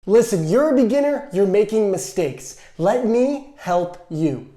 Listen, you're a beginner, you're making mistakes. Let me help you.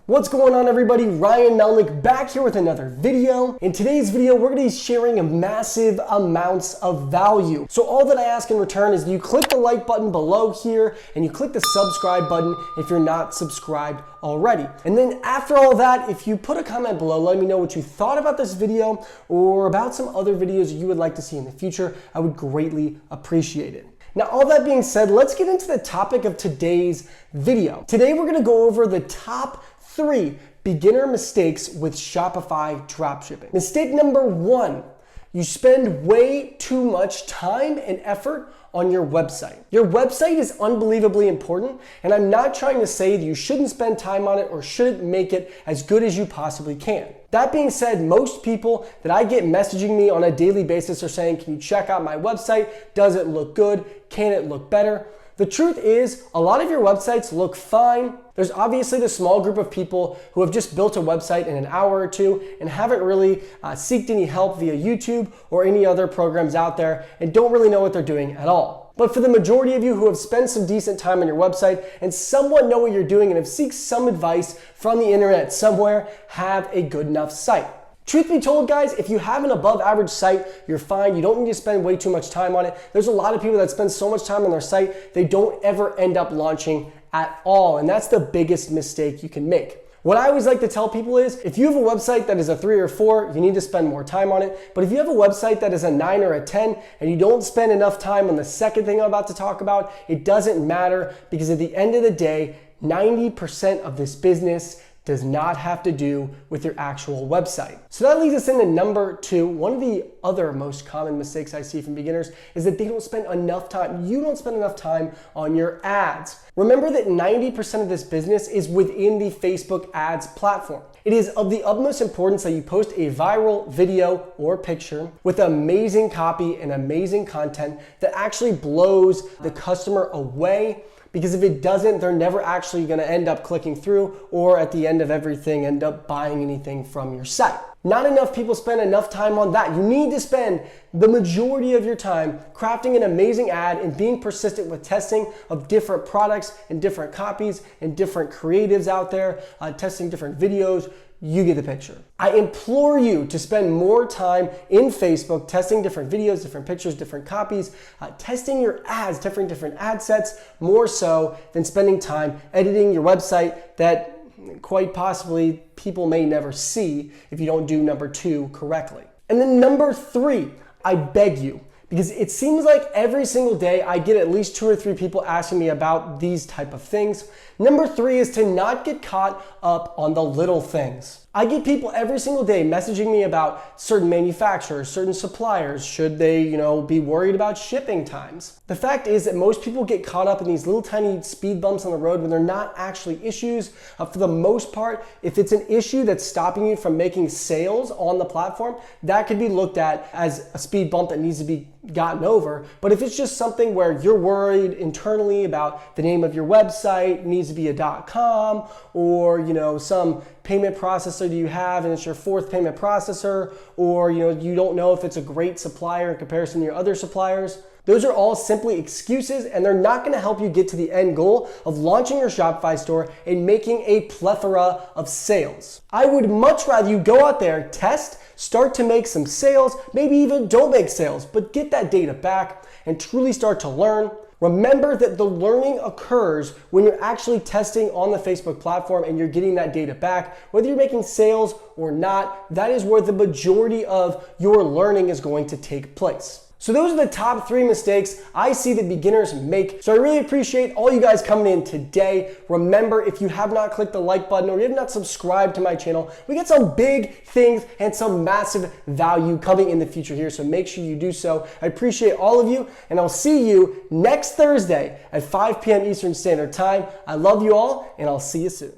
What's going on, everybody? Ryan Melnick back here with another video. In today's video, we're gonna be sharing massive amounts of value. So all that I ask in return is that you click the like button below here and you click the subscribe button if you're not subscribed already. And then after all that, if you put a comment below, let me know what you thought about this video or about some other videos you would like to see in the future. I would greatly appreciate it. Now, all that being said, let's get into the topic of today's video. Today, we're gonna go over the top 3 beginner mistakes with Shopify dropshipping. Mistake number 1, you spend way too much time and effort on your website. Your website is unbelievably important, and I'm not trying to say that you shouldn't spend time on it or shouldn't make it as good as you possibly can. That being said, most people that I get messaging me on a daily basis are saying, can you check out my website? Does it look good? Can it look better? The truth is, a lot of your websites look fine. There's obviously the small group of people who have just built a website in an hour or two and haven't really sought any help via YouTube or any other programs out there and don't really know what they're doing at all. But for the majority of you who have spent some decent time on your website and somewhat know what you're doing and have sought some advice from the internet somewhere, have a good enough site. Truth be told, guys, if you have an above average site, you're fine. You don't need to spend way too much time on it. There's a lot of people that spend so much time on their site, they don't ever end up launching at all. And that's the biggest mistake you can make. What I always like to tell people is, if you have a website that is a 3 or 4, you need to spend more time on it. But if you have a website that is a 9 or a 10, and you don't spend enough time on the second thing I'm about to talk about, it doesn't matter, because at the end of the day, 90% of this business does not have to do with your actual website. So that leads us into number 2. One of the other most common mistakes I see from beginners is that they don't spend enough time. You don't spend enough time on your ads. Remember that 90% of this business is within the Facebook ads platform. It is of the utmost importance that you post a viral video or picture with amazing copy and amazing content that actually blows the customer away. Because if it doesn't, they're never actually gonna end up clicking through or at the end of everything end up buying anything from your site. Not enough people spend enough time on that. You need to spend the majority of your time crafting an amazing ad and being persistent with testing of different products and different copies and different creatives out there, testing different videos. You get the picture. I implore you to spend more time in Facebook testing different videos, different pictures, different copies, testing your ads, different ad sets, more so than spending time editing your website that quite possibly people may never see if you don't do number 2 correctly. And then number 3, I beg you, because it seems like every single day I get at least 2 or 3 people asking me about these type of things. Number 3 is to not get caught up on the little things. I get people every single day messaging me about certain manufacturers, certain suppliers. Should they, be worried about shipping times? The fact is that most people get caught up in these little tiny speed bumps on the road when they're not actually issues. For the most part, if it's an issue that's stopping you from making sales on the platform, that could be looked at as a speed bump that needs to be gotten over. But if it's just something where you're worried internally about the name of your website, needs to be a .com, or some payment processor that you have and it's your 4th payment processor, or you don't know if it's a great supplier in comparison to your other suppliers, those are all simply excuses, and they're not going to help you get to the end goal of launching your Shopify store and making a plethora of sales. I would much rather you go out there, test, start to make some sales, maybe even don't make sales, but get that data back and truly start to learn. Remember that the learning occurs when you're actually testing on the Facebook platform and you're getting that data back. Whether you're making sales or not, that is where the majority of your learning is going to take place. So those are the top 3 mistakes I see that beginners make. So I really appreciate all you guys coming in today. Remember, if you have not clicked the like button or you have not subscribed to my channel, we got some big things and some massive value coming in the future here. So make sure you do so. I appreciate all of you, and I'll see you next Thursday at 5 p.m. Eastern Standard Time. I love you all, and I'll see you soon.